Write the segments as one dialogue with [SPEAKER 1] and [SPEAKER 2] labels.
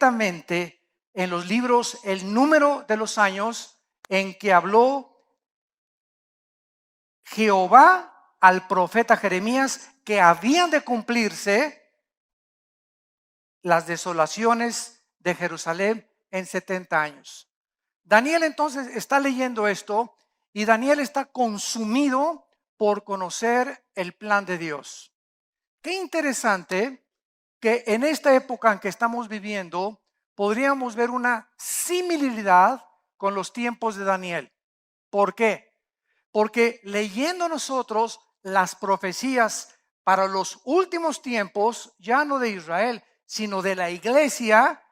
[SPEAKER 1] exactamente en los libros el número de los años en que habló Jehová al profeta Jeremías que habían de cumplirse las desolaciones de Jerusalén en 70 años. Daniel entonces está leyendo esto y Daniel está consumido por conocer el plan de Dios. Qué interesante que en esta época en que estamos viviendo podríamos ver una similaridad con los tiempos de Daniel. ¿Por qué? Porque leyendo nosotros las profecías para los últimos tiempos, ya no de Israel, sino de la iglesia,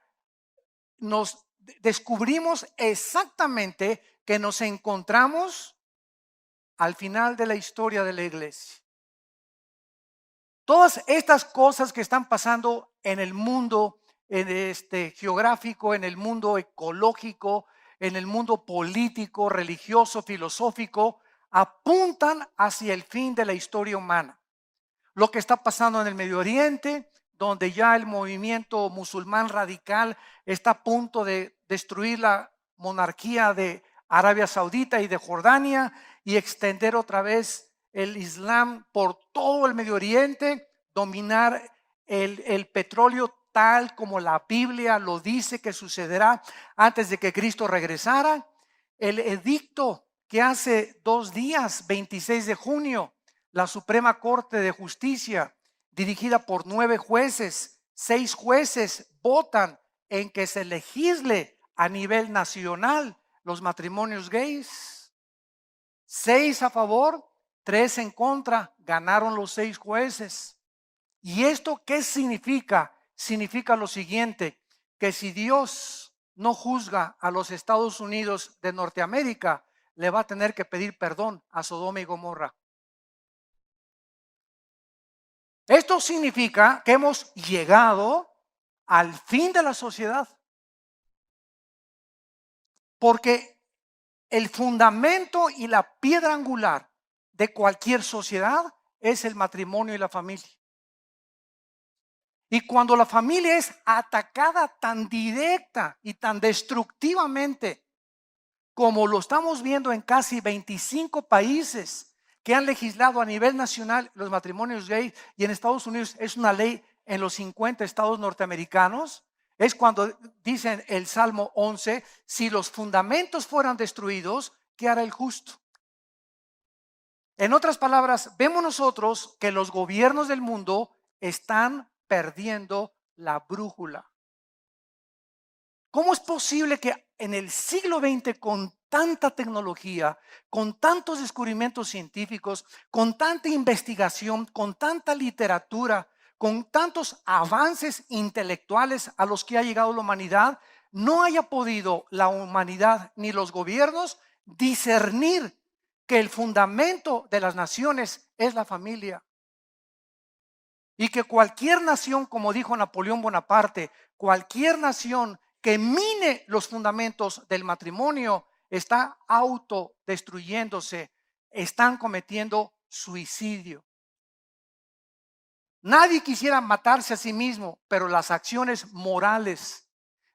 [SPEAKER 1] nos descubrimos exactamente que nos encontramos al final de la historia de la iglesia. Todas estas cosas que están pasando en el mundo geográfico, en el mundo ecológico, en el mundo político, religioso, filosófico, apuntan hacia el fin de la historia humana. Lo que está pasando en el Medio Oriente, donde ya el movimiento musulmán radical está a punto de destruir la monarquía de Arabia Saudita y de Jordania y extender otra vez el Islam por todo el Medio Oriente, dominar el petróleo tal como la Biblia lo dice que sucederá antes de que Cristo regresara. El edicto que hace 2 días, 26 de junio, la Suprema Corte de Justicia, dirigida por 9 jueces, 6 jueces votan en que se legisle a nivel nacional los matrimonios gays. 6 a favor, 3 en contra, ganaron los 6 jueces. ¿Y esto qué significa? Significa lo siguiente, que si Dios no juzga a los Estados Unidos de Norteamérica, le va a tener que pedir perdón a Sodoma y Gomorra. Esto significa que hemos llegado al fin de la sociedad. Porque el fundamento y la piedra angular de cualquier sociedad es el matrimonio y la familia. Y cuando la familia es atacada tan directa y tan destructivamente como lo estamos viendo en casi 25 países que han legislado a nivel nacional los matrimonios gay, y en Estados Unidos es una ley en los 50 estados norteamericanos, es cuando dicen el Salmo 11, si los fundamentos fueran destruidos, ¿qué hará el justo? En otras palabras, vemos nosotros que los gobiernos del mundo están perdiendo la brújula. ¿Cómo es posible que en el siglo XX, con tanta tecnología, con tantos descubrimientos científicos, con tanta investigación, con tanta literatura, con tantos avances intelectuales a los que ha llegado la humanidad, no haya podido la humanidad ni los gobiernos discernir que el fundamento de las naciones es la familia? Y que cualquier nación, como dijo Napoleón Bonaparte, cualquier nación que mine los fundamentos del matrimonio está autodestruyéndose, están cometiendo suicidio. Nadie quisiera matarse a sí mismo, pero las acciones morales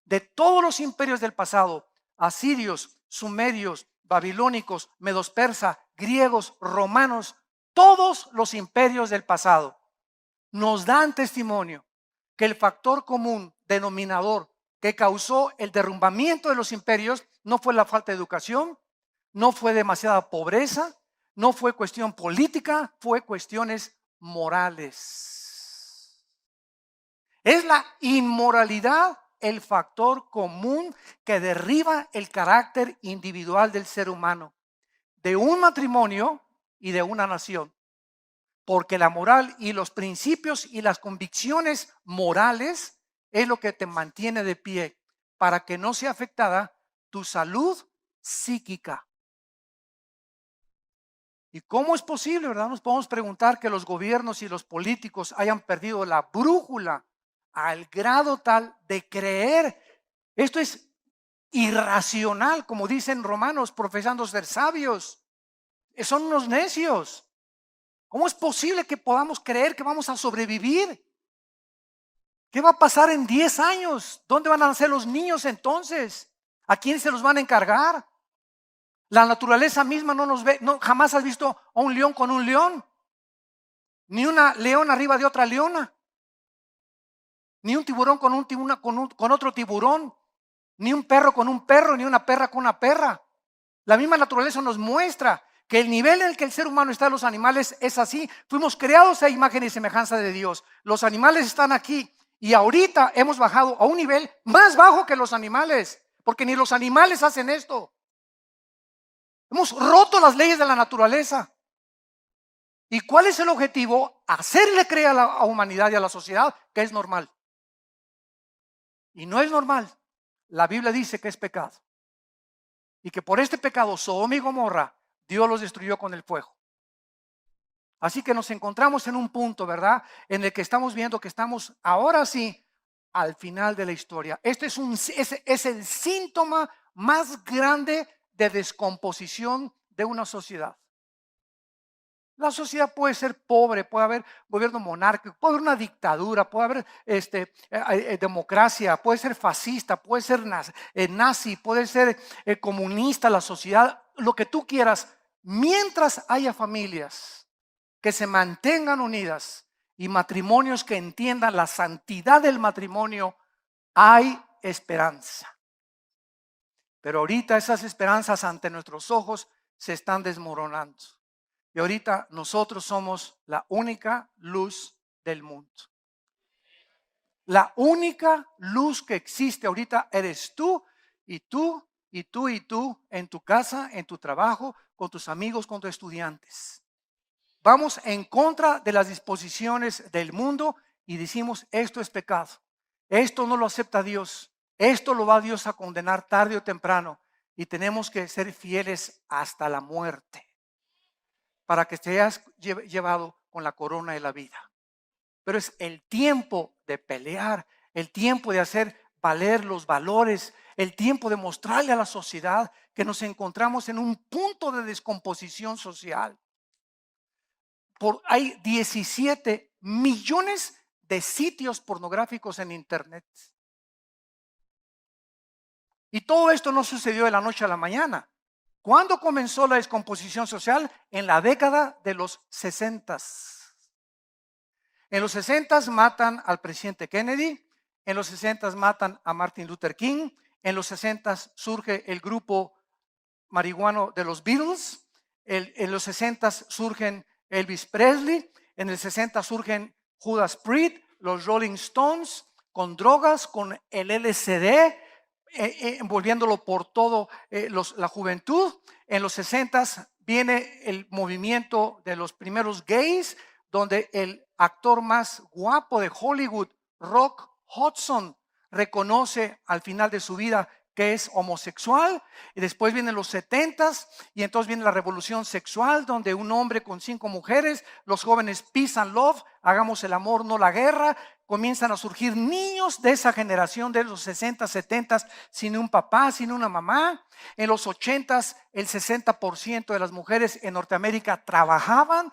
[SPEAKER 1] de todos los imperios del pasado, asirios, sumerios, babilónicos, medos persa, griegos, romanos, todos los imperios del pasado nos dan testimonio que el factor común denominador que causó el derrumbamiento de los imperios no fue la falta de educación, no fue demasiada pobreza, no fue cuestión política, fue cuestiones morales. Es la inmoralidad el factor común que derriba el carácter individual del ser humano, de un matrimonio y de una nación. Porque la moral y los principios y las convicciones morales es lo que te mantiene de pie para que no sea afectada tu salud psíquica. ¿Y cómo es posible, verdad? Nos podemos preguntar que los gobiernos y los políticos hayan perdido la brújula al grado tal de creer. Esto es irracional, como dicen romanos, profesando ser sabios. Son unos necios. ¿Cómo es posible que podamos creer que vamos a sobrevivir? ¿Qué va a pasar en 10 años? ¿Dónde van a nacer los niños entonces? ¿A quién se los van a encargar? La naturaleza misma no nos ve, no, jamás has visto a un león con un león, ni una leona arriba de otra leona, ni un tiburón con otro tiburón, ni un perro con un perro, ni una perra con una perra. La misma naturaleza nos muestra que el nivel en el que el ser humano está en los animales es así. Fuimos creados a imagen y semejanza de Dios. Los animales están aquí y ahorita hemos bajado a un nivel más bajo que los animales, porque ni los animales hacen esto. Hemos roto las leyes de la naturaleza. ¿Y cuál es el objetivo? Hacerle creer a la humanidad y a la sociedad que es normal. Y no es normal. La Biblia dice que es pecado. Y que por este pecado, Sodoma y Gomorra, Dios los destruyó con el fuego. Así que nos encontramos en un punto, ¿verdad?, en el que estamos viendo que estamos ahora sí al final de la historia. Este es el síntoma más grande de descomposición de una sociedad. La sociedad puede ser pobre, puede haber gobierno monárquico, puede haber una dictadura, puede haber democracia, puede ser fascista, puede ser nazi, puede ser comunista la sociedad, lo que tú quieras, mientras haya familias que se mantengan unidas y matrimonios que entiendan la santidad del matrimonio, hay esperanza. Pero ahorita esas esperanzas ante nuestros ojos se están desmoronando. Y ahorita nosotros somos la única luz del mundo. La única luz que existe ahorita eres tú y tú y tú y tú en tu casa, en tu trabajo, con tus amigos, con tus estudiantes. Vamos en contra de las disposiciones del mundo y decimos esto es pecado. Esto no lo acepta Dios. Esto lo va Dios a condenar tarde o temprano y tenemos que ser fieles hasta la muerte, para que seas llevado con la corona de la vida. Pero es el tiempo de pelear, el tiempo de hacer valer los valores, el tiempo de mostrarle a la sociedad que nos encontramos en un punto de descomposición social. Hay 17 millones de sitios pornográficos en internet. Y todo esto no sucedió de la noche a la mañana. ¿Cuándo comenzó la descomposición social? En la década de los 60. En los 60 matan al presidente Kennedy, en los 60 matan a Martin Luther King, en los 60 surge el grupo marihuano de los Beatles, en los 60 surgen Elvis Presley, en el 60 surgen Judas Priest, los Rolling Stones, con drogas, con el LSD, envolviéndolo por todo la juventud. En los 60 viene el movimiento de los primeros gays, donde el actor más guapo de Hollywood, Rock Hudson, reconoce al final de su vida que es homosexual. Y después vienen los 70s y entonces viene la revolución sexual, donde un hombre con 5 mujeres, los jóvenes peace and love, hagamos el amor, no la guerra. Comienzan a surgir niños de esa generación de los 60, 70 sin un papá, sin una mamá. En los 80 el 60% de las mujeres en Norteamérica trabajaban,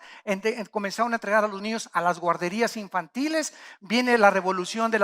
[SPEAKER 1] comenzaron a entregar a los niños a las guarderías infantiles. Viene la revolución de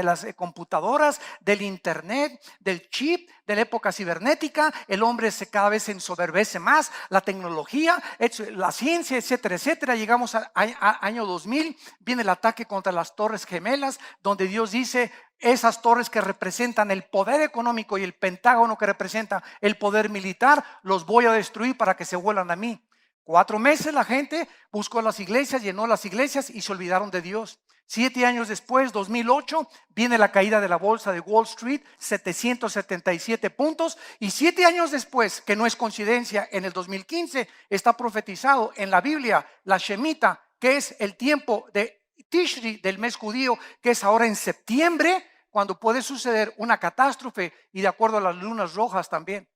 [SPEAKER 1] las computadoras, del internet, del chip, de la época cibernética. El hombre cada vez se ensoberbece más, la tecnología, la ciencia, etcétera, etcétera. Llegamos al año 2000, viene el ataque contra las Torres Gemelas, donde Dios dice: esas torres que representan el poder económico y el Pentágono que representa el poder militar, los voy a destruir para que se vuelvan a mí. 4 meses la gente buscó las iglesias, llenó las iglesias y se olvidaron de Dios. 7 años después, 2008, viene la caída de la bolsa de Wall Street, 777 puntos. Y 7 años después, que no es coincidencia, en el 2015 está profetizado en la Biblia la Shemitah, que es el tiempo de Tishri del mes judío, que es ahora en septiembre, cuando puede suceder una catástrofe, y de acuerdo a las lunas rojas también.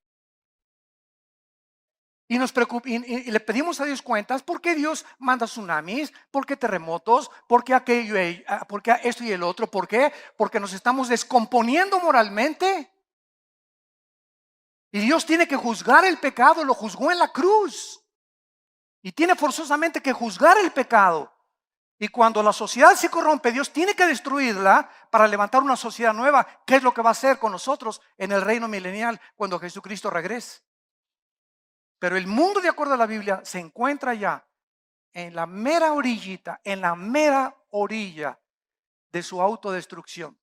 [SPEAKER 1] Y nos preocupa, y le pedimos a Dios cuentas: ¿por qué Dios manda tsunamis? ¿Por qué terremotos? ¿Por qué aquello? ¿Por qué esto y el otro? ¿Por qué? Porque nos estamos descomponiendo moralmente. Y Dios tiene que juzgar el pecado, lo juzgó en la cruz. Y tiene forzosamente que juzgar el pecado. Y cuando la sociedad se corrompe, Dios tiene que destruirla para levantar una sociedad nueva. ¿Qué es lo que va a hacer con nosotros en el reino milenial cuando Jesucristo regrese? Pero el mundo, de acuerdo a la Biblia, se encuentra ya en la mera orillita, en la mera orilla de su autodestrucción.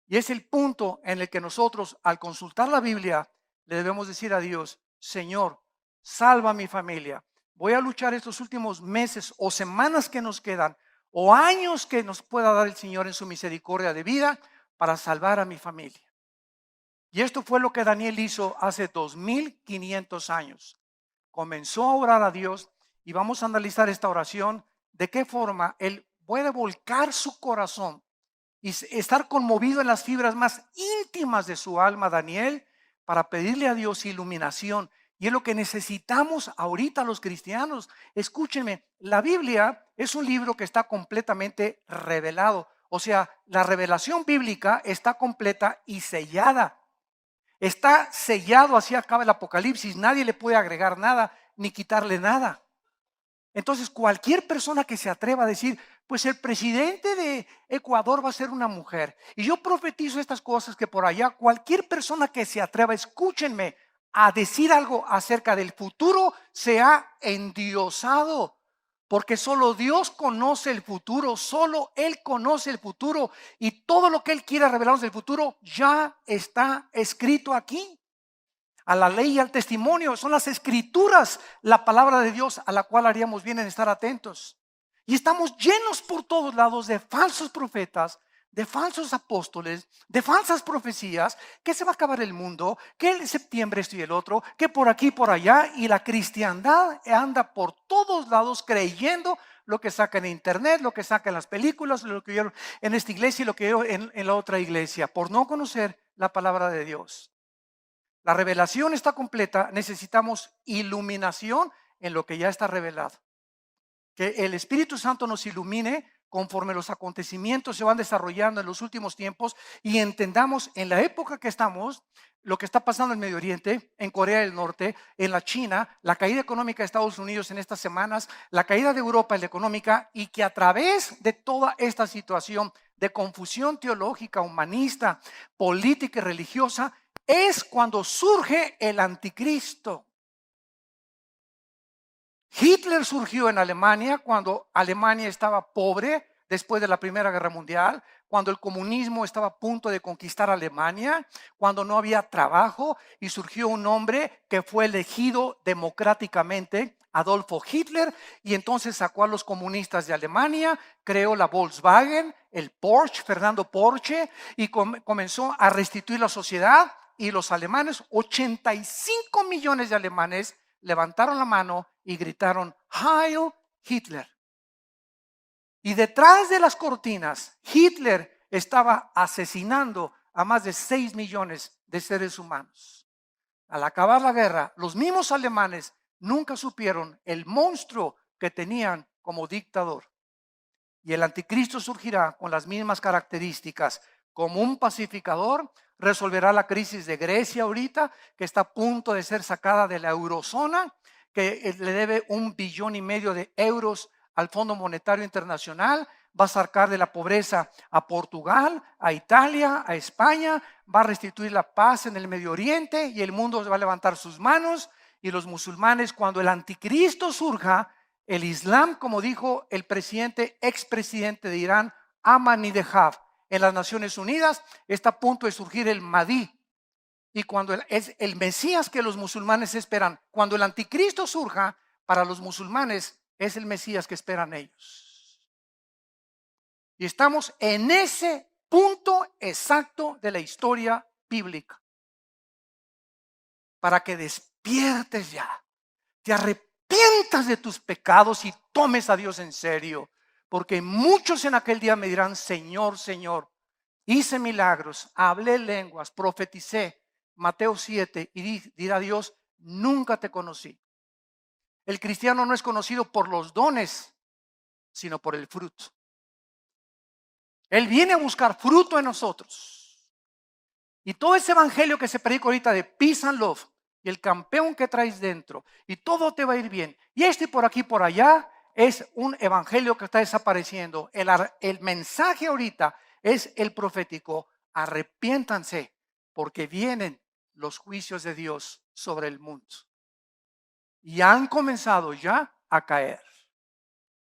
[SPEAKER 1] Y es el punto en el que nosotros, al consultar la Biblia, le debemos decir a Dios: Señor, salva a mi familia. Voy a luchar estos últimos meses o semanas que nos quedan, o años que nos pueda dar el Señor en su misericordia de vida, para salvar a mi familia. Y esto fue lo que Daniel hizo hace 2500 años. Comenzó a orar a Dios, y vamos a analizar esta oración, de qué forma él puede volcar su corazón y estar conmovido en las fibras más íntimas de su alma, Daniel, para pedirle a Dios iluminación. Y es lo que necesitamos ahorita los cristianos. Escúchenme, la Biblia es un libro que está completamente revelado. O sea, la revelación bíblica está completa y sellada. Está sellado, así acaba el Apocalipsis. Nadie le puede agregar nada ni quitarle nada. Entonces, cualquier persona que se atreva a decir: pues el presidente de Ecuador va a ser una mujer, y yo profetizo estas cosas que por allá, cualquier persona que se atreva, escúchenme, a decir algo acerca del futuro, se ha endiosado. Porque solo Dios conoce el futuro, solo Él conoce el futuro, y todo lo que Él quiera revelarnos del futuro ya está escrito aquí. A la ley y al testimonio, son las escrituras, la palabra de Dios, a la cual haríamos bien en estar atentos. Y estamos llenos por todos lados de falsos profetas, de falsos apóstoles, de falsas profecías, que se va a acabar el mundo, que en septiembre esto y el otro, que por aquí, por allá. Y la cristiandad anda por todos lados creyendo lo que saca en internet, lo que saca en las películas, lo que vieron en esta iglesia y lo que vieron en la otra iglesia, por no conocer la palabra de Dios. La revelación está completa, necesitamos iluminación en lo que ya está revelado. Que el Espíritu Santo nos ilumine conforme los acontecimientos se van desarrollando en los últimos tiempos, y entendamos en la época que estamos, lo que está pasando en Medio Oriente, en Corea del Norte, en la China, la caída económica de Estados Unidos en estas semanas, la caída de Europa en la económica, y que a través de toda esta situación de confusión teológica, humanista, política y religiosa, es cuando surge el anticristo. Hitler surgió en Alemania cuando Alemania estaba pobre después de la Primera Guerra Mundial, cuando el comunismo estaba a punto de conquistar Alemania, cuando no había trabajo, y surgió un hombre que fue elegido democráticamente, Adolfo Hitler, y entonces sacó a los comunistas de Alemania, creó la Volkswagen, el Porsche, Fernando Porsche, y comenzó a restituir la sociedad. Y los alemanes, 85 millones de alemanes, levantaron la mano y gritaron: Heil Hitler. Y detrás de las cortinas, Hitler estaba asesinando a más de 6 millones de seres humanos. Al acabar la guerra, los mismos alemanes nunca supieron el monstruo que tenían como dictador. Y el anticristo surgirá con las mismas características, como un pacificador. Resolverá la crisis de Grecia ahorita, que está a punto de ser sacada de la eurozona, que le debe 1,5 billones de euros al Fondo Monetario Internacional. Va a sacar de la pobreza a Portugal, a Italia, a España. Va a restituir la paz en el Medio Oriente, y el mundo va a levantar sus manos. Y los musulmanes, cuando el anticristo surja, el Islam, como dijo el expresidente de Irán, Ahmadinejad, en las Naciones Unidas, está a punto de surgir el Mahdi. Y cuando es el Mesías que los musulmanes esperan, cuando el anticristo surja, para los musulmanes es el Mesías que esperan ellos. Y estamos en ese punto exacto de la historia bíblica. Para que despiertes ya, te arrepientas de tus pecados y tomes a Dios en serio. Porque muchos en aquel día me dirán: Señor, Señor, hice milagros, hablé lenguas, profeticé. Mateo 7, y dirá Dios: nunca te conocí. El cristiano no es conocido por los dones, sino por el fruto. Él viene a buscar fruto en nosotros. Y todo ese evangelio que se predica ahorita de peace and love, y el campeón que traes dentro, y todo te va a ir bien, y por aquí por allá, es un evangelio que está desapareciendo. El mensaje ahorita es el profético. Arrepiéntanse porque vienen los juicios de Dios sobre el mundo. Y han comenzado ya a caer.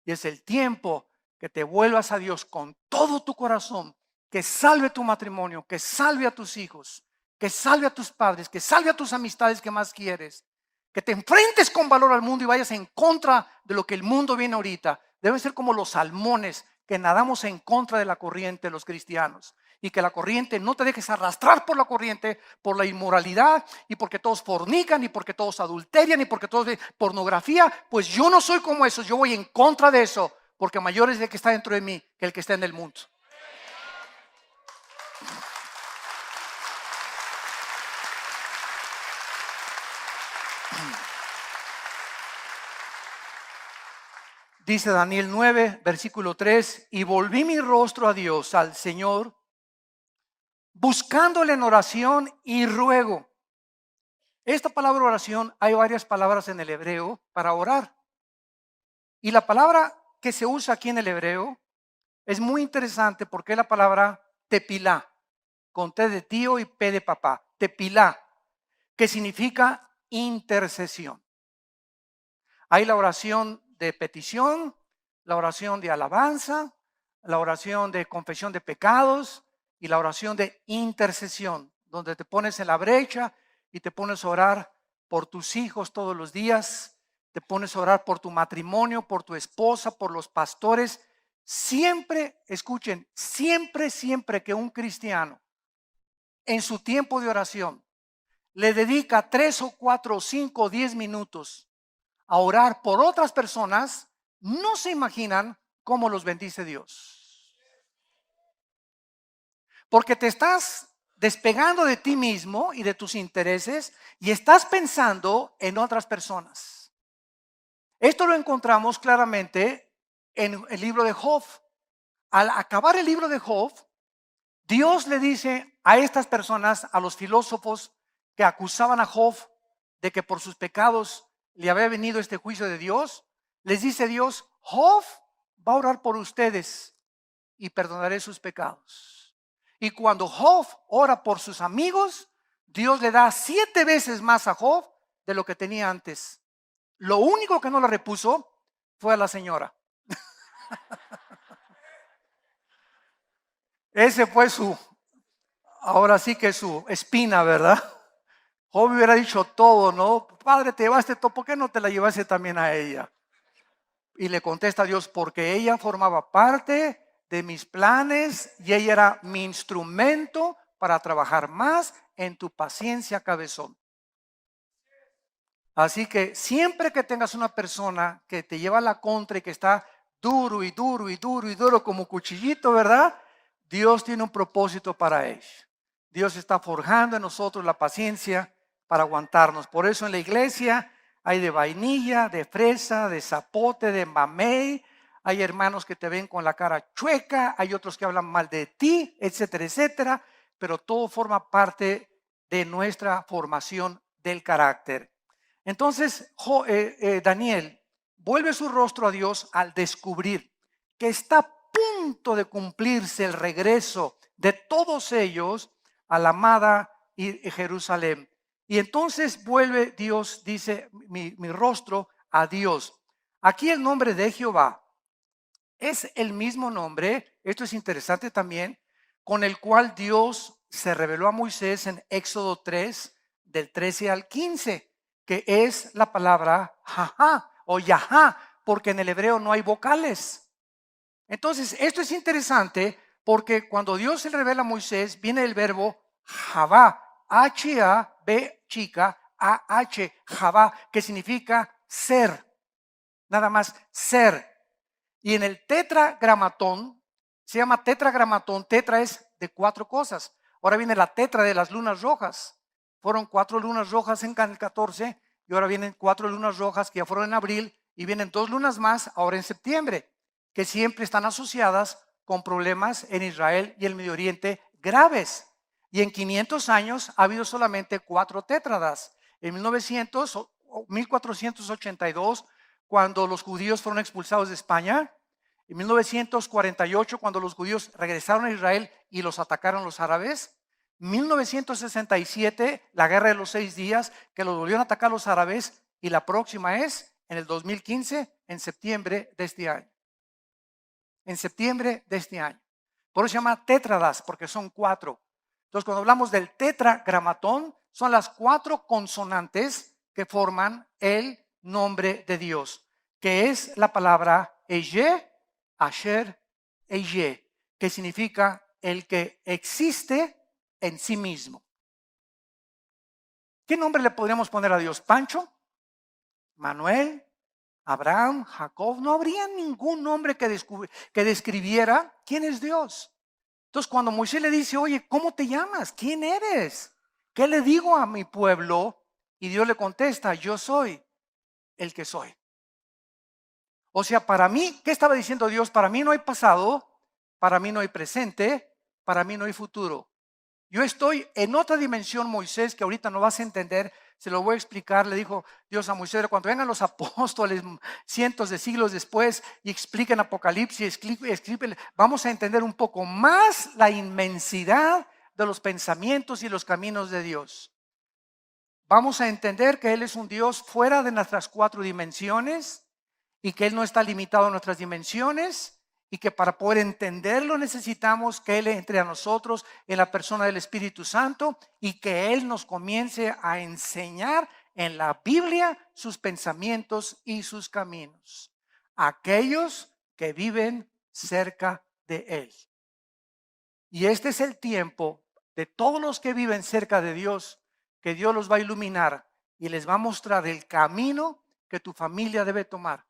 [SPEAKER 1] Y es el tiempo que te vuelvas a Dios con todo tu corazón, que salve tu matrimonio, que salve a tus hijos, que salve a tus padres, que salve a tus amistades que más quieres, que te enfrentes con valor al mundo y vayas en contra de lo que el mundo viene ahorita. Deben ser como los salmones que nadamos en contra de la corriente, los cristianos. Y que la corriente, no te dejes arrastrar por la corriente, por la inmoralidad, y porque todos fornican, y porque todos adulterian, y porque todos ven pornografía. Pues yo no soy como esos, yo voy en contra de eso, porque mayor es el que está dentro de mí que el que está en el mundo. Dice Daniel 9, versículo 3, y volví mi rostro a Dios, al Señor, buscándole en oración y ruego. Esta palabra oración, hay varias palabras en el hebreo para orar. Y la palabra que se usa aquí en el hebreo es muy interesante porque es la palabra tepilá, con T de tío y P de papá. Tepilá, que significa intercesión. Hay la oración de petición, la oración de alabanza, la oración de confesión de pecados y la oración de intercesión, donde te pones en la brecha y te pones a orar por tus hijos todos los días, te pones a orar por tu matrimonio, por tu esposa, por los pastores. Siempre, escuchen, siempre que un cristiano en su tiempo de oración le dedica 3 o 4 o 5 o 10 minutos a orar por otras personas, no se imaginan cómo los bendice Dios. Porque te estás despegando de ti mismo y de tus intereses y estás pensando en otras personas. Esto lo encontramos claramente en el libro de Job. Al acabar el libro de Job, Dios le dice a estas personas, a los filósofos que acusaban a Job de que por sus pecados le había venido este juicio de Dios, les dice Dios, Job va a orar por ustedes y perdonaré sus pecados. Y cuando Job ora por sus amigos, Dios le da 7 veces más a Job de lo que tenía antes. Lo único que no le repuso fue a la señora. Ese fue ahora sí que su espina, ¿verdad? Job hubiera dicho todo, ¿no? Padre, te llevaste todo, ¿por qué no te la llevaste también a ella? Y le contesta a Dios, porque ella formaba parte de mis planes y ella era mi instrumento para trabajar más en tu paciencia, cabezón. Así que siempre que tengas una persona que te lleva a la contra y que está duro y duro y duro y duro como cuchillito, ¿verdad? Dios tiene un propósito para ellos. Dios está forjando en nosotros la paciencia para aguantarnos. Por eso en la iglesia hay de vainilla, de fresa, de zapote, de mamey. Hay hermanos que te ven con la cara chueca, hay otros que hablan mal de ti, etcétera, etcétera. Pero todo forma parte de nuestra formación del carácter. Entonces Daniel vuelve su rostro a Dios al descubrir que está a punto de cumplirse el regreso de todos ellos a la amada Jerusalén. Y entonces vuelve Dios, dice mi rostro a Dios. Aquí el nombre de Jehová es el mismo nombre, esto es interesante también, con el cual Dios se reveló a Moisés en Éxodo 3, del 13 al 15, que es la palabra jajá o yahá, porque en el hebreo no hay vocales. Entonces, esto es interesante porque cuando Dios se revela a Moisés, viene el verbo Javá, H-A-B chica, A-H, Javá, que significa ser, nada más ser. Y en el tetragramatón, se llama tetragramatón, tetra es de 4 cosas. Ahora viene la tetra de las lunas rojas. Fueron 4 lunas rojas en el 14 y ahora vienen 4 lunas rojas que ya fueron en abril y vienen 2 lunas más ahora en septiembre, que siempre están asociadas con problemas en Israel y el Medio Oriente graves. Y en 500 años ha habido solamente 4 tétradas. En 1482 cuando los judíos fueron expulsados de España. En 1948, cuando los judíos regresaron a Israel y los atacaron los árabes. 1967, la guerra de los 6 días, que los volvieron a atacar los árabes. Y la próxima es en el 2015, en septiembre de este año. En septiembre de este año. Por eso se llama tétradas, porque son 4. Entonces, cuando hablamos del tetragramatón, son las 4 consonantes que forman el nombre de Dios, que es la palabra Ehyeh, Asher, Ehyeh, que significa el que existe en sí mismo. ¿Qué nombre le podríamos poner a Dios? ¿Pancho? ¿Manuel? ¿Abraham? ¿Jacob? No habría ningún nombre que describiera quién es Dios. Entonces, cuando Moisés le dice, oye, ¿cómo te llamas? ¿Quién eres? ¿Qué le digo a mi pueblo? Y Dios le contesta, yo soy el que soy. O sea, para mí, ¿qué estaba diciendo Dios? Para mí no hay pasado, para mí no hay presente, para mí no hay futuro. Yo estoy en otra dimensión, Moisés, que ahorita no vas a entender, se lo voy a explicar. Le dijo Dios a Moisés, cuando vengan los apóstoles cientos de siglos después y expliquen Apocalipsis, vamos a entender un poco más la inmensidad de los pensamientos y los caminos de Dios. Vamos a entender que Él es un Dios fuera de nuestras 4 dimensiones y que Él no está limitado a nuestras dimensiones. Y que para poder entenderlo necesitamos que Él entre a nosotros en la persona del Espíritu Santo y que Él nos comience a enseñar en la Biblia sus pensamientos y sus caminos. Aquellos que viven cerca de Él. Y este es el tiempo de todos los que viven cerca de Dios, que Dios los va a iluminar y les va a mostrar el camino que tu familia debe tomar,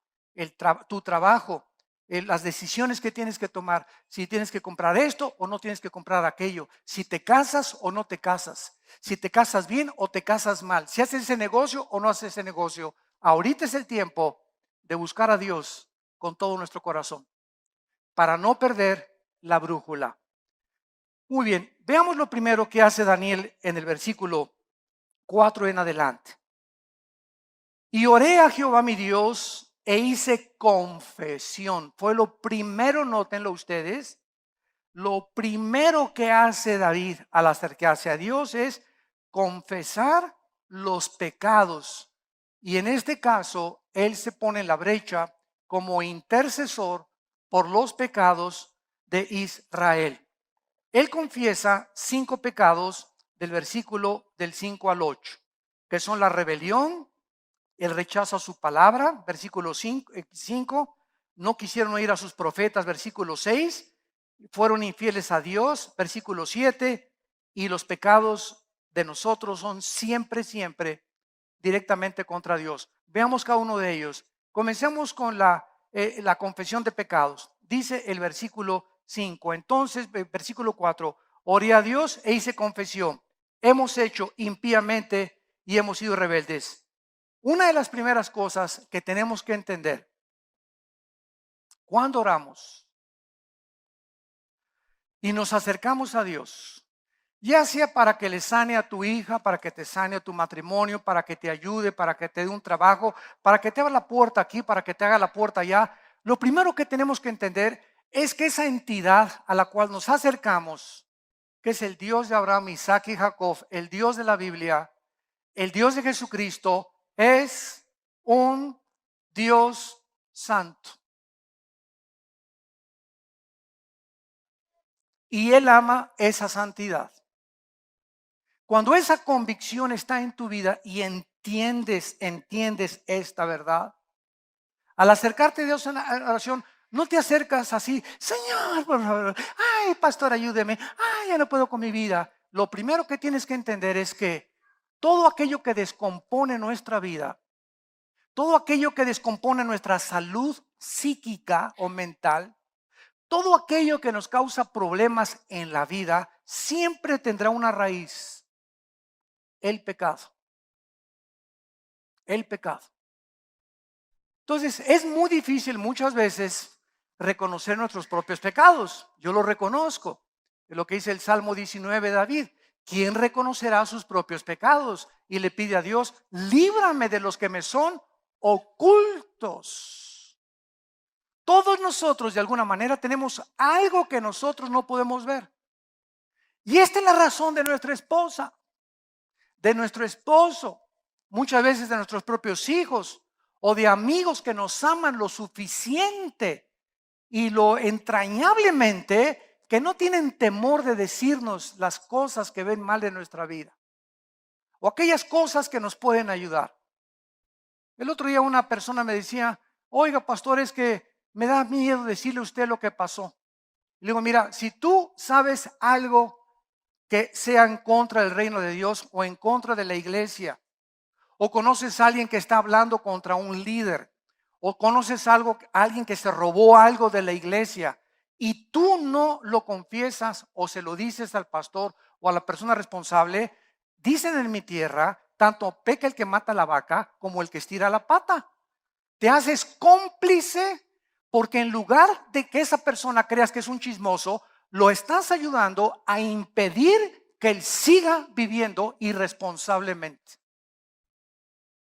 [SPEAKER 1] tu trabajo, las decisiones que tienes que tomar, si tienes que comprar esto o no tienes que comprar aquello, si te casas o no te casas, si te casas bien o te casas mal, si haces ese negocio o no haces ese negocio. Ahorita es el tiempo de buscar a Dios con todo nuestro corazón para no perder la brújula. Muy bien, veamos lo primero que hace Daniel en el versículo 4 en adelante. Y oré a Jehová mi Dios e hice confesión. Fue lo primero, nótenlo ustedes, lo primero que hace David al acercarse a Dios es confesar los pecados. Y en este caso, él se pone en la brecha como intercesor por los pecados de Israel. Él confiesa 5 pecados del versículo del 5 al 8, que son la rebelión, el rechazo a su palabra, versículo 5, no quisieron oír a sus profetas, versículo 6, fueron infieles a Dios, versículo 7, y los pecados de nosotros son siempre directamente contra Dios. Veamos cada uno de ellos. Comencemos con la confesión de pecados. Dice el versículo 5, entonces, versículo 4, oré a Dios e hice confesión. Hemos hecho impíamente y hemos sido rebeldes. Una de las primeras cosas que tenemos que entender cuando oramos y nos acercamos a Dios, ya sea para que le sane a tu hija, para que te sane a tu matrimonio, para que te ayude, para que te dé un trabajo, para que te abra la puerta aquí, para que te haga la puerta allá, lo primero que tenemos que entender es que esa entidad a la cual nos acercamos, que es el Dios de Abraham, Isaac y Jacob, el Dios de la Biblia, el Dios de Jesucristo, es un Dios santo. Y Él ama esa santidad. Cuando esa convicción está en tu vida y entiendes esta verdad, al acercarte a Dios en la oración, no te acercas así, Señor, por favor, ay, pastor, ayúdeme, ay, ya no puedo con mi vida. Lo primero que tienes que entender es que todo aquello que descompone nuestra vida, todo aquello que descompone nuestra salud psíquica o mental, todo aquello que nos causa problemas en la vida, siempre tendrá una raíz: el pecado. El pecado. Entonces, es muy difícil muchas veces reconocer nuestros propios pecados. Yo lo reconozco. Es lo que dice el Salmo 19 de David. ¿Quién reconocerá sus propios pecados? Y le pide a Dios, líbrame de los que me son ocultos. Todos nosotros de alguna manera tenemos algo que nosotros no podemos ver. Y esta es la razón de nuestra esposa, de nuestro esposo, muchas veces de nuestros propios hijos o de amigos que nos aman lo suficiente y lo entrañablemente que no tienen temor de decirnos las cosas que ven mal de nuestra vida o aquellas cosas que nos pueden ayudar. El otro día una persona me decía, oiga pastor, es que me da miedo decirle a usted lo que pasó. Le digo, mira, si tú sabes algo que sea en contra del reino de Dios o en contra de la iglesia, o conoces a alguien que está hablando contra un líder, o conoces a alguien que se robó algo de la iglesia y tú no lo confiesas o se lo dices al pastor o a la persona responsable, dicen en mi tierra, tanto peca el que mata la vaca como el que estira la pata. Te haces cómplice porque en lugar de que esa persona creas que es un chismoso, lo estás ayudando a impedir que él siga viviendo irresponsablemente.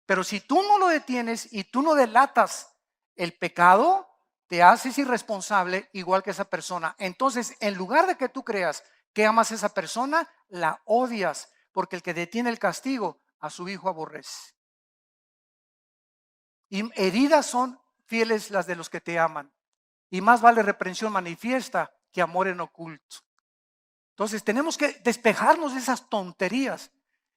[SPEAKER 1] Pero si tú no lo detienes y tú no delatas el pecado, te haces irresponsable igual que esa persona. Entonces, en lugar de que tú creas que amas a esa persona, la odias, porque el que detiene el castigo a su hijo aborrece. Y heridas son fieles las de los que te aman. Y más vale reprensión manifiesta que amor en oculto. Entonces tenemos que despejarnos de esas tonterías.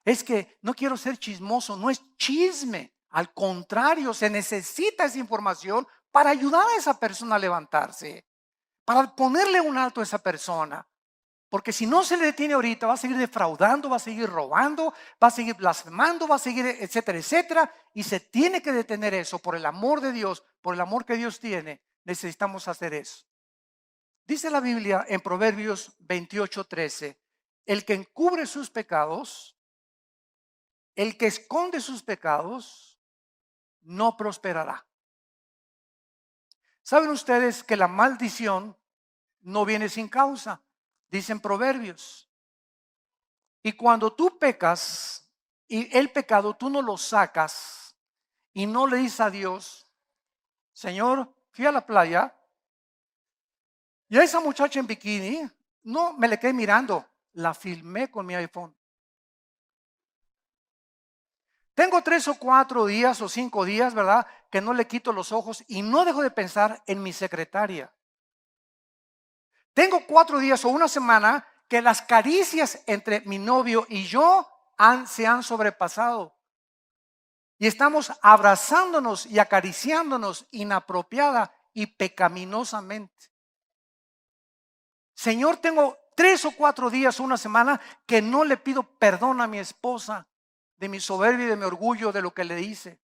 [SPEAKER 1] Es que no quiero ser chismoso, no es chisme. Al contrario, se necesita esa información para ayudar a esa persona a levantarse, para ponerle un alto a esa persona. Porque si no se le detiene ahorita, va a seguir defraudando, va a seguir robando, va a seguir blasfemando, va a seguir etcétera, etcétera. Y se tiene que detener eso por el amor de Dios, por el amor que Dios tiene. Necesitamos hacer eso. Dice la Biblia en Proverbios 28:13, el que encubre sus pecados, el que esconde sus pecados, no prosperará. ¿Saben ustedes que la maldición no viene sin causa? Dicen Proverbios. Y cuando tú pecas y el pecado tú no lo sacas y no le dices a Dios, Señor, fui a la playa y a esa muchacha en bikini, no me le quedé mirando, la filmé con mi iPhone. Tengo 3 o 4 días o 5 días, ¿verdad? Que no le quito los ojos y no dejo de pensar en mi secretaria. Tengo 4 días o una semana que las caricias entre mi novio y yo se han sobrepasado. Y estamos abrazándonos y acariciándonos inapropiada y pecaminosamente. Señor, tengo 3 o 4 días o una semana que no le pido perdón a mi esposa de mi soberbia y de mi orgullo de lo que le hice.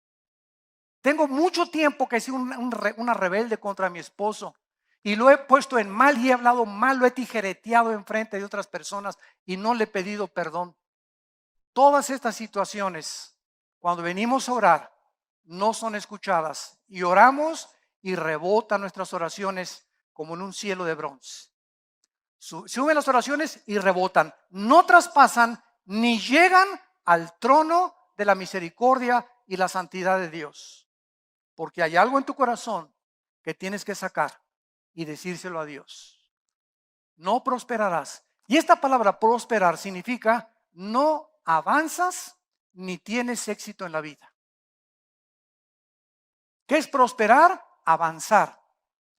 [SPEAKER 1] Tengo mucho tiempo que he sido una rebelde contra mi esposo y lo he puesto en mal y he hablado mal, lo he tijereteado en frente de otras personas y no le he pedido perdón. Todas estas situaciones, cuando venimos a orar, no son escuchadas y oramos y rebotan nuestras oraciones como en un cielo de bronce. Suben las oraciones y rebotan, no traspasan ni llegan al trono de la misericordia y la santidad de Dios. Porque hay algo en tu corazón que tienes que sacar y decírselo a Dios. No prosperarás. Y esta palabra prosperar significa no avanzas ni tienes éxito en la vida. ¿Qué es prosperar? Avanzar.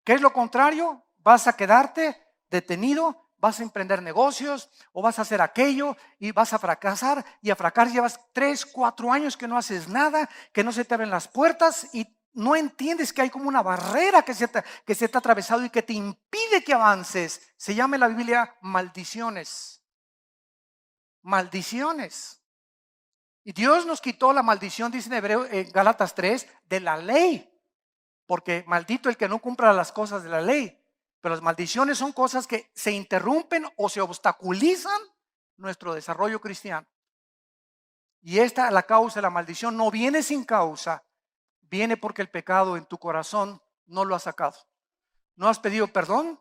[SPEAKER 1] ¿Qué es lo contrario? Vas a quedarte detenido, vas a emprender negocios o vas a hacer aquello y vas a fracasar y a fracasar llevas 3, 4 años que no haces nada, que no se te abren las puertas y no entiendes que hay como una barrera que se te ha atravesado y que te impide que avances. Se llama en la Biblia maldiciones. Maldiciones. Y Dios nos quitó la maldición, dice en Gálatas 3, de la ley. Porque maldito el que no cumpla las cosas de la ley. Pero las maldiciones son cosas que se interrumpen o se obstaculizan nuestro desarrollo cristiano. Y la causa de la maldición no viene sin causa, viene porque el pecado en tu corazón no lo has sacado. No has pedido perdón,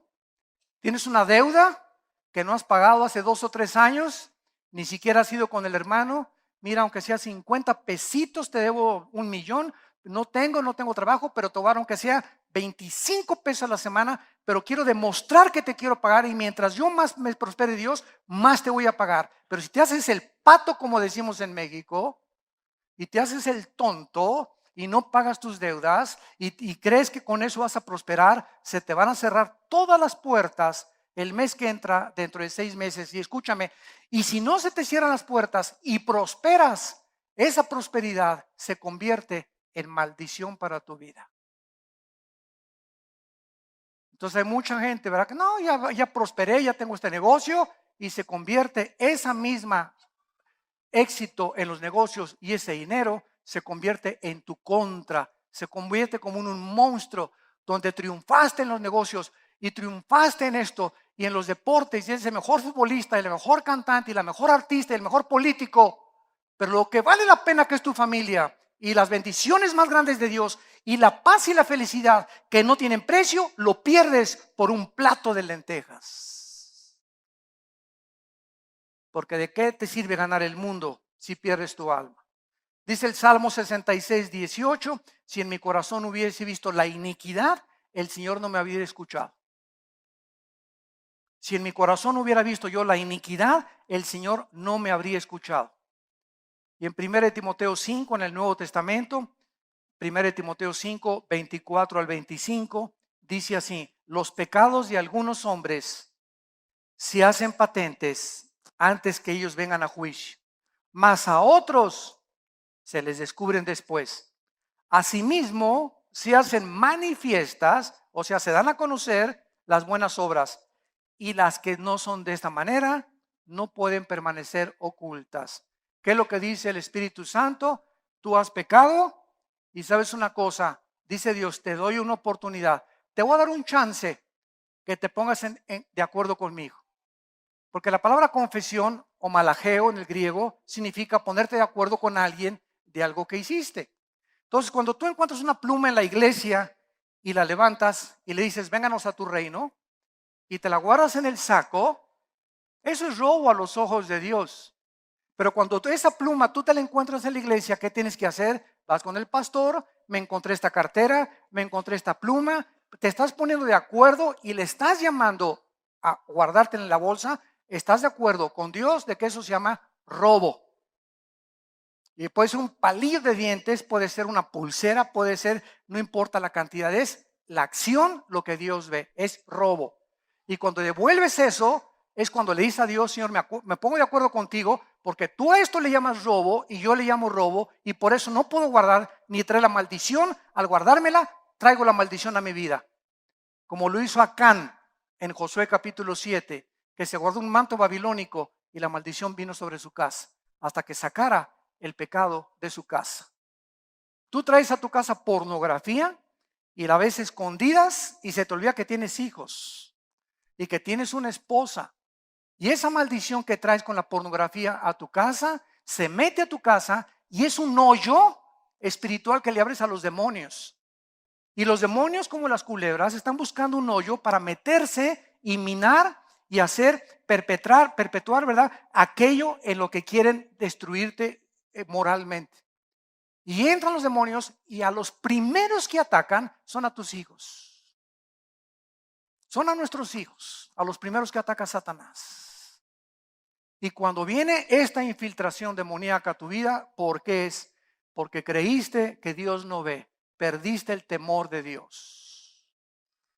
[SPEAKER 1] tienes una deuda que no has pagado hace 2 o 3 años, ni siquiera has ido con el hermano. Mira, aunque sea 50 pesitos, te debo 1,000,000. no tengo trabajo, pero te voy a dar aunque sea 25 pesos a la semana, pero quiero demostrar que te quiero pagar y mientras yo más me prospere Dios, más te voy a pagar. Pero si te haces el pato, como decimos en México, y te haces el tonto y no pagas tus deudas y crees que con eso vas a prosperar, se te van a cerrar todas las puertas el mes que entra dentro de 6 meses. Y escúchame, y si no se te cierran las puertas y prosperas, esa prosperidad se convierte en maldición para tu vida. Entonces hay mucha gente, ¿verdad? Que no, ya prosperé, ya tengo este negocio y se convierte esa misma éxito en los negocios y ese dinero se convierte en tu contra, se convierte como en un monstruo donde triunfaste en los negocios y triunfaste en esto y en los deportes y eres el mejor futbolista, el mejor cantante y la mejor artista y el mejor político, pero lo que vale la pena que es tu familia y las bendiciones más grandes de Dios y la paz y la felicidad que no tienen precio, lo pierdes por un plato de lentejas. Porque ¿de qué te sirve ganar el mundo si pierdes tu alma? Dice el Salmo 66, 18, si en mi corazón hubiese visto la iniquidad, el Señor no me habría escuchado. Si en mi corazón hubiera visto yo la iniquidad, el Señor no me habría escuchado. Y en 1 Timoteo 5, en el Nuevo Testamento, 1 Timoteo 5, 24 al 25, dice así: los pecados de algunos hombres se hacen patentes antes que ellos vengan a juicio, mas a otros se les descubren después. Asimismo, se hacen manifiestas, o sea, se dan a conocer las buenas obras, y las que no son de esta manera no pueden permanecer ocultas. ¿Qué es lo que dice el Espíritu Santo? Tú has pecado y sabes una cosa, dice Dios, te doy una oportunidad, te voy a dar un chance que te pongas de acuerdo conmigo. Porque la palabra confesión o malajeo en el griego significa ponerte de acuerdo con alguien de algo que hiciste. Entonces, cuando tú encuentras una pluma en la iglesia y la levantas y le dices, vénganos a tu reino, y te la guardas en el saco, eso es robo a los ojos de Dios. Pero cuando esa pluma tú te la encuentras en la iglesia, ¿qué tienes que hacer? Vas con el pastor, me encontré esta cartera, me encontré esta pluma, te estás poniendo de acuerdo y le estás llamando a guardarte en la bolsa. ¿Estás de acuerdo con Dios de que eso se llama robo? Y puede ser un palillo de dientes, puede ser una pulsera, puede ser, no importa la cantidad, es la acción lo que Dios ve, es robo. Y cuando devuelves eso, es cuando le dices a Dios, Señor, me pongo de acuerdo contigo, porque tú a esto le llamas robo y yo le llamo robo, y por eso no puedo guardar ni traer la maldición. Al guardármela, traigo la maldición a mi vida. Como lo hizo Acán en Josué capítulo 7, que se guardó un manto babilónico y la maldición vino sobre su casa, hasta que sacara el pecado de su casa. Tú traes a tu casa pornografía y la ves escondidas y se te olvida que tienes hijos y que tienes una esposa. Y esa maldición que traes con la pornografía a tu casa, se mete a tu casa y es un hoyo espiritual que le abres a los demonios. Y los demonios, como las culebras, están buscando un hoyo para meterse y minar y hacer perpetuar, ¿verdad? Aquello en lo que quieren destruirte moralmente. Y entran los demonios y a los primeros que atacan son a tus hijos. Son a nuestros hijos, a los primeros que ataca Satanás. Y cuando viene esta infiltración demoníaca a tu vida, ¿por qué es? Porque creíste que Dios no ve, perdiste el temor de Dios.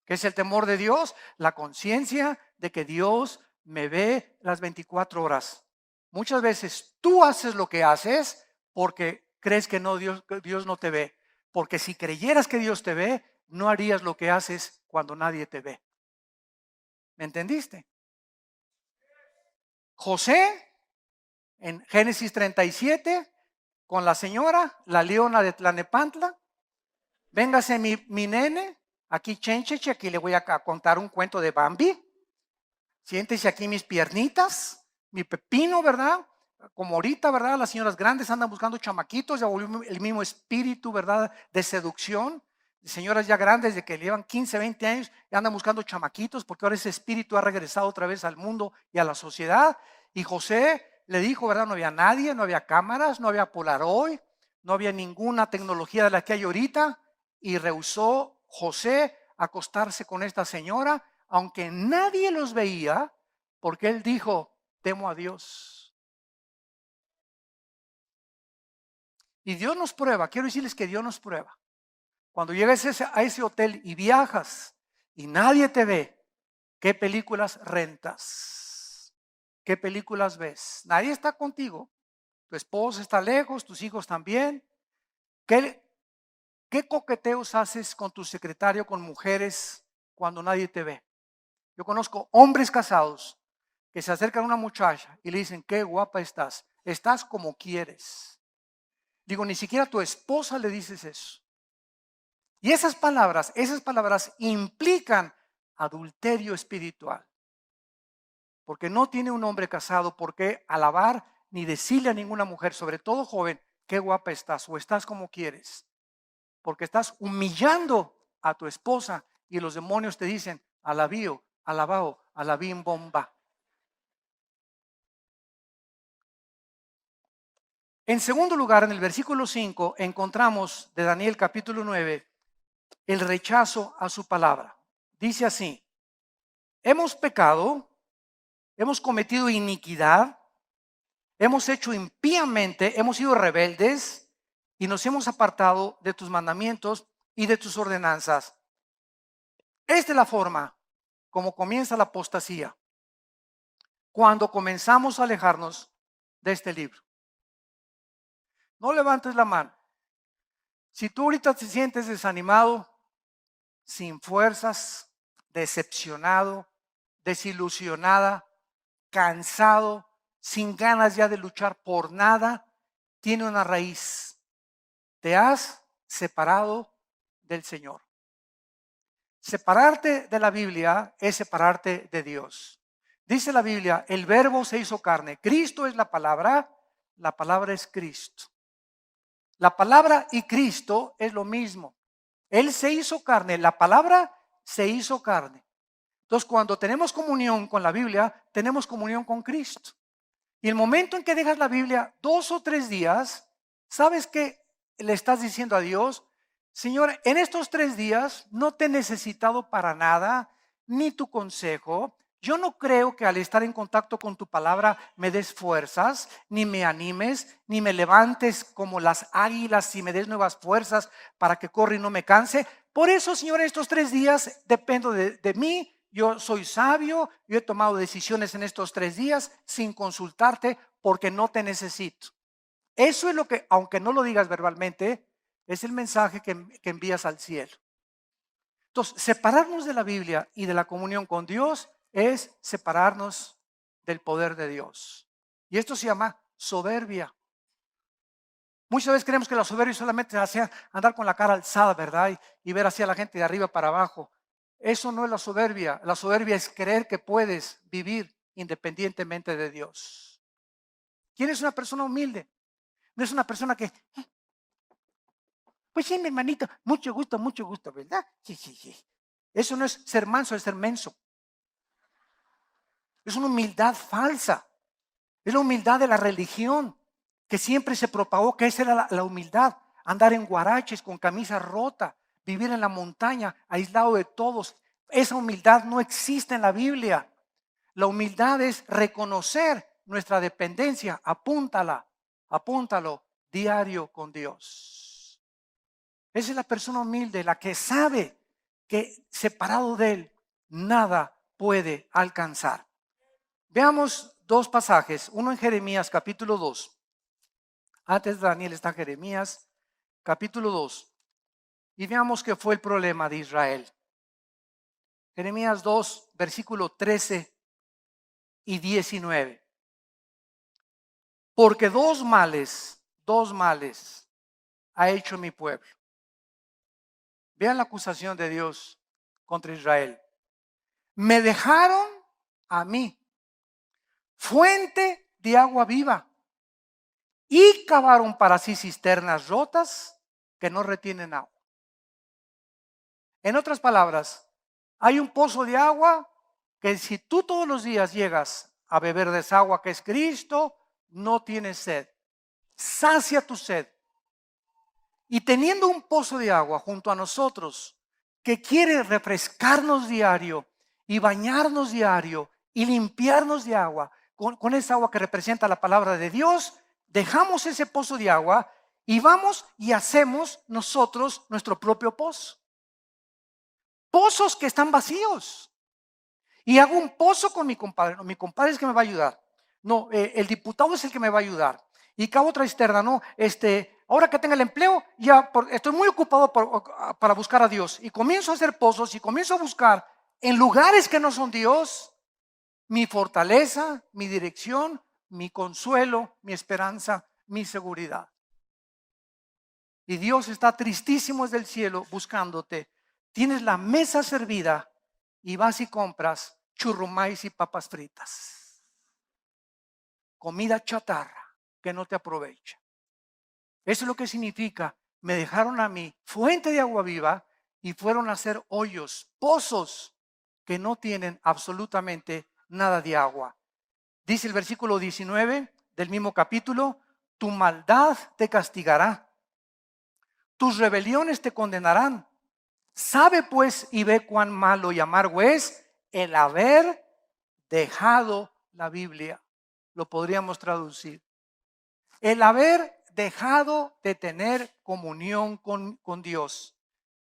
[SPEAKER 1] ¿Qué es el temor de Dios? La conciencia de que Dios me ve las 24 horas. Muchas veces tú haces lo que haces porque crees que Dios no te ve. Porque si creyeras que Dios te ve, no harías lo que haces cuando nadie te ve. ¿Me entendiste? José, en Génesis 37, con la señora, la leona de Tlanepantla, véngase mi nene, aquí chéncheche, aquí le voy a contar un cuento de Bambi. Siéntese aquí mis piernitas, mi pepino, ¿verdad? Como ahorita, ¿verdad? Las señoras grandes andan buscando chamaquitos, ya volvió el mismo espíritu, ¿verdad? De seducción. Señoras ya grandes de que llevan 15, 20 años y andan buscando chamaquitos porque ahora ese espíritu ha regresado otra vez al mundo y a la sociedad. Y José le dijo, ¿verdad? No había nadie, no había cámaras, no había Polaroid, no había ninguna tecnología de la que hay ahorita, y rehusó José acostarse con esta señora, aunque nadie los veía, porque él dijo, temo a Dios. Y Dios nos prueba, quiero decirles que Dios nos prueba. Cuando llegas a ese hotel y viajas y nadie te ve, ¿qué películas rentas? ¿Qué películas ves? Nadie está contigo. Tu esposa está lejos, tus hijos también. ¿Qué coqueteos haces con tu secretario, con mujeres, cuando nadie te ve? Yo conozco hombres casados que se acercan a una muchacha y le dicen, qué guapa estás. Estás como quieres. Digo, ni siquiera a tu esposa le dices eso. Y esas palabras implican adulterio espiritual. Porque no tiene un hombre casado por qué alabar ni decirle a ninguna mujer, sobre todo joven, qué guapa estás o estás como quieres. Porque estás humillando a tu esposa y los demonios te dicen, alabío, alabao, alabim bomba. En segundo lugar, en el versículo 5, encontramos de Daniel capítulo 9, el rechazo a su palabra. Dice así, hemos pecado, hemos cometido iniquidad, hemos hecho impíamente, hemos sido rebeldes y nos hemos apartado de tus mandamientos y de tus ordenanzas. Esta es la forma como comienza la apostasía, cuando comenzamos a alejarnos de este libro. No levantes la mano. Si tú ahorita te sientes desanimado, sin fuerzas, decepcionado, desilusionada, cansado, sin ganas ya de luchar por nada, tiene una raíz. Te has separado del Señor. Separarte de la Biblia es separarte de Dios. Dice la Biblia, el verbo se hizo carne. Cristo es la palabra es Cristo. La palabra y Cristo es lo mismo. Él se hizo carne, la palabra se hizo carne. Entonces, cuando tenemos comunión con la Biblia, tenemos comunión con Cristo. Y el momento en que dejas la Biblia 2 o 3 días, ¿sabes qué le estás diciendo a Dios? Señor, en estos 3 días no te he necesitado para nada, ni tu consejo. Yo no creo que al estar en contacto con tu palabra me des fuerzas, ni me animes, ni me levantes como las águilas y me des nuevas fuerzas para que corra y no me canse. Por eso, Señor, en estos 3 días dependo de mí. Yo soy sabio, yo he tomado decisiones en estos 3 días sin consultarte porque no te necesito. Eso es lo que, aunque no lo digas verbalmente, es el mensaje que envías al cielo. Entonces, separarnos de la Biblia y de la comunión con Dios es separarnos del poder de Dios. Y esto se llama soberbia. Muchas veces creemos que la soberbia solamente hace andar con la cara alzada, ¿verdad? Y ver hacia la gente de arriba para abajo. Eso no es la soberbia. La soberbia es creer que puedes vivir independientemente de Dios. ¿Quién es una persona humilde? No es una persona que, pues sí, mi hermanito, mucho gusto, ¿verdad? Sí, sí, sí. Eso no es ser manso, es ser menso. Es una humildad falsa. Es la humildad de la religión, que siempre se propagó que esa era la humildad. Andar en guaraches, con camisa rota, vivir en la montaña, aislado de todos. Esa humildad no existe en la Biblia. La humildad es reconocer nuestra dependencia. Apúntalo diario con Dios. Esa es la persona humilde, la que sabe que separado de Él, nada puede alcanzar. Veamos 2 pasajes, uno en Jeremías capítulo 2. Antes de Daniel está Jeremías capítulo 2. Y veamos qué fue el problema de Israel. Jeremías 2, versículo 13 y 19. Porque dos males ha hecho mi pueblo. Vean la acusación de Dios contra Israel. Me dejaron a mí, fuente de agua viva, y cavaron para sí cisternas rotas que no retienen agua. En otras palabras, hay un pozo de agua que si tú todos los días llegas a beber de esa agua que es Cristo, no tienes sed. Sacia tu sed. Y teniendo un pozo de agua junto a nosotros que quiere refrescarnos diario y bañarnos diario y limpiarnos de agua, con esa agua que representa la palabra de Dios, dejamos ese pozo de agua y vamos y hacemos nosotros nuestro propio pozo. Pozos que están vacíos. Y hago un pozo con mi compadre. No, mi compadre es que me va a ayudar. No, el diputado es el que me va a ayudar. Y cavo otra cisterna. No, ahora que tenga el empleo, ya estoy muy ocupado para buscar a Dios. Y comienzo a hacer pozos y comienzo a buscar en lugares que no son Dios mi fortaleza, mi dirección, mi consuelo, mi esperanza, mi seguridad. Y Dios está tristísimo desde el cielo buscándote. Tienes la mesa servida y vas y compras churrumais y papas fritas. Comida chatarra que no te aprovecha. Eso es lo que significa. Me dejaron a mí fuente de agua viva y fueron a hacer hoyos, pozos que no tienen absolutamente nada de agua. Dice el versículo 19 del mismo capítulo: tu maldad te castigará, tus rebeliones te condenarán. Sabe pues y ve cuán malo y amargo es el haber dejado la Biblia. Lo podríamos traducir. El haber dejado de tener comunión con Dios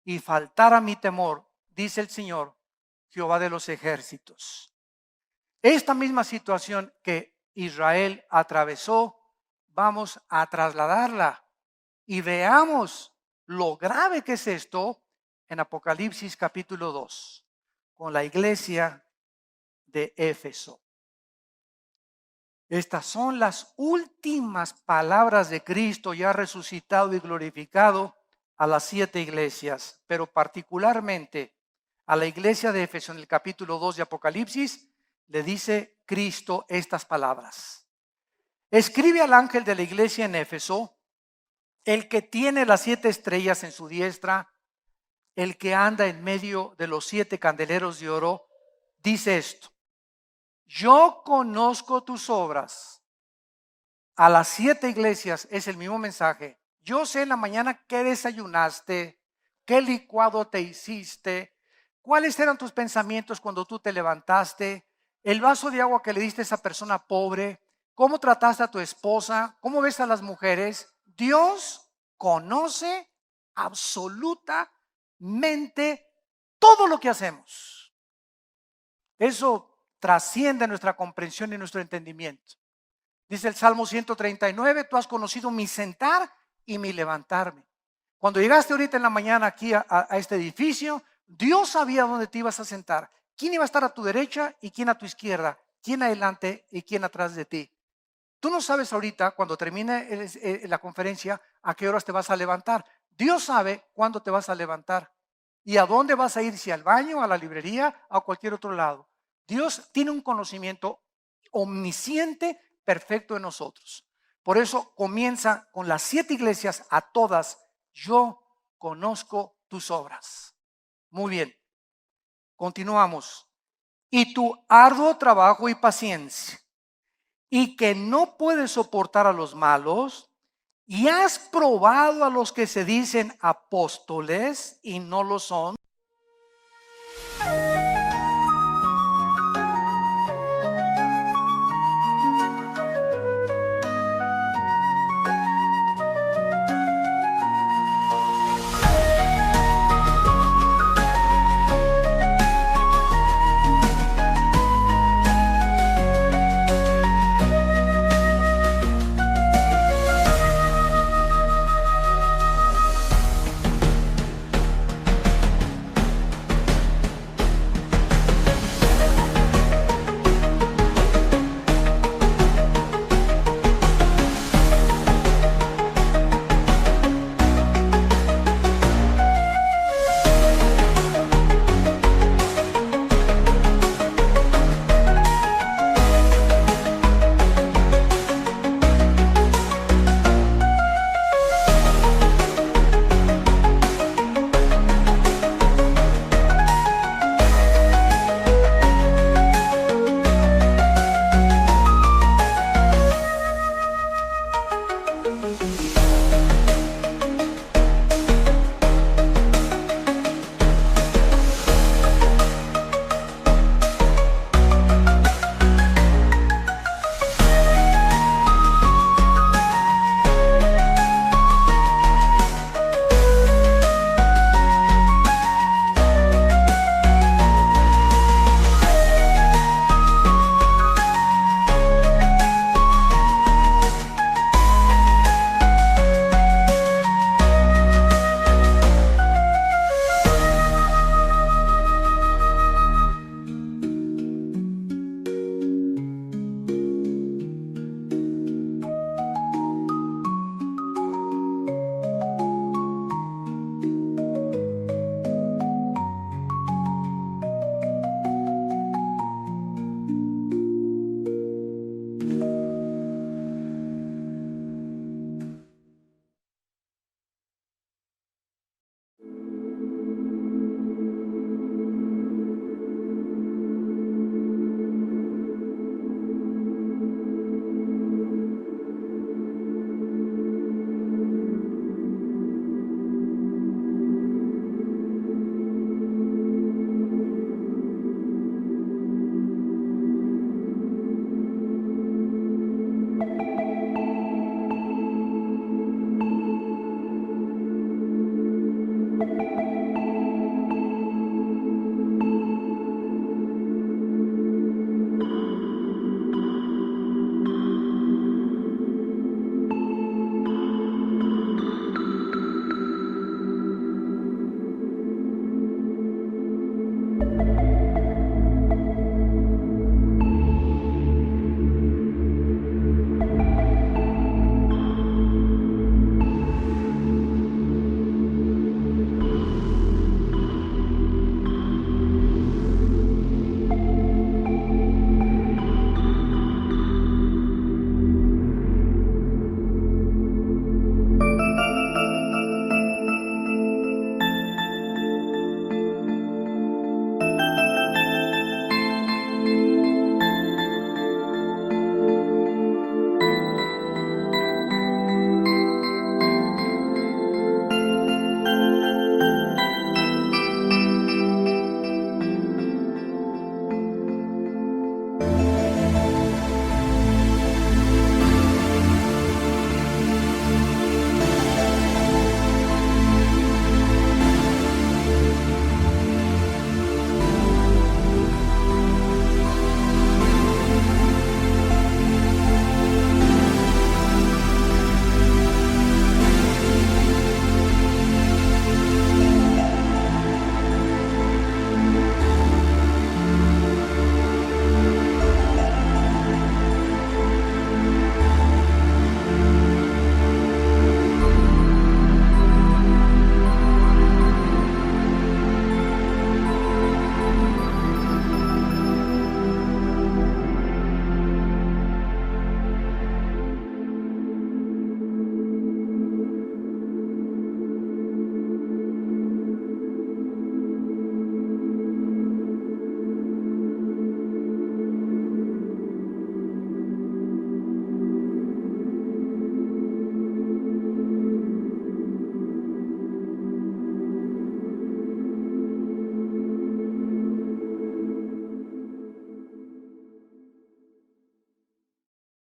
[SPEAKER 1] y faltar a mi temor, dice el Señor, Jehová de los ejércitos. Esta misma situación que Israel atravesó, vamos a trasladarla y veamos lo grave que es esto en Apocalipsis capítulo 2, con la iglesia de Éfeso. Estas son las últimas palabras de Cristo ya resucitado y glorificado a las 7 iglesias, pero particularmente a la iglesia de Éfeso en el capítulo 2 de Apocalipsis, le dice Cristo estas palabras. Escribe al ángel de la iglesia en Éfeso, el que tiene las 7 estrellas en su diestra, el que anda en medio de los 7 candeleros de oro, dice esto: yo conozco tus obras. A las 7 iglesias es el mismo mensaje. Yo sé en la mañana qué desayunaste, qué licuado te hiciste, cuáles eran tus pensamientos cuando tú te levantaste, el vaso de agua que le diste a esa persona pobre, cómo trataste a tu esposa, cómo ves a las mujeres. Dios conoce absolutamente todo lo que hacemos. Eso trasciende nuestra comprensión y nuestro entendimiento. Dice el Salmo 139, tú has conocido mi sentar y mi levantarme. Cuando llegaste ahorita en la mañana aquí a este edificio, Dios sabía dónde te ibas a sentar, quién iba a estar a tu derecha y quién a tu izquierda, quién adelante y quién atrás de ti. Tú no sabes ahorita, cuando termine la conferencia, a qué horas te vas a levantar. Dios sabe cuándo te vas a levantar y a dónde vas a ir, si al baño, a la librería o a cualquier otro lado. Dios tiene un conocimiento omnisciente, perfecto en nosotros. Por eso comienza con las 7 iglesias, a todas: yo conozco tus obras. Muy bien, continuamos. Y tu arduo trabajo y paciencia, y que no puedes soportar a los malos, y has probado a los que se dicen apóstoles y no lo son.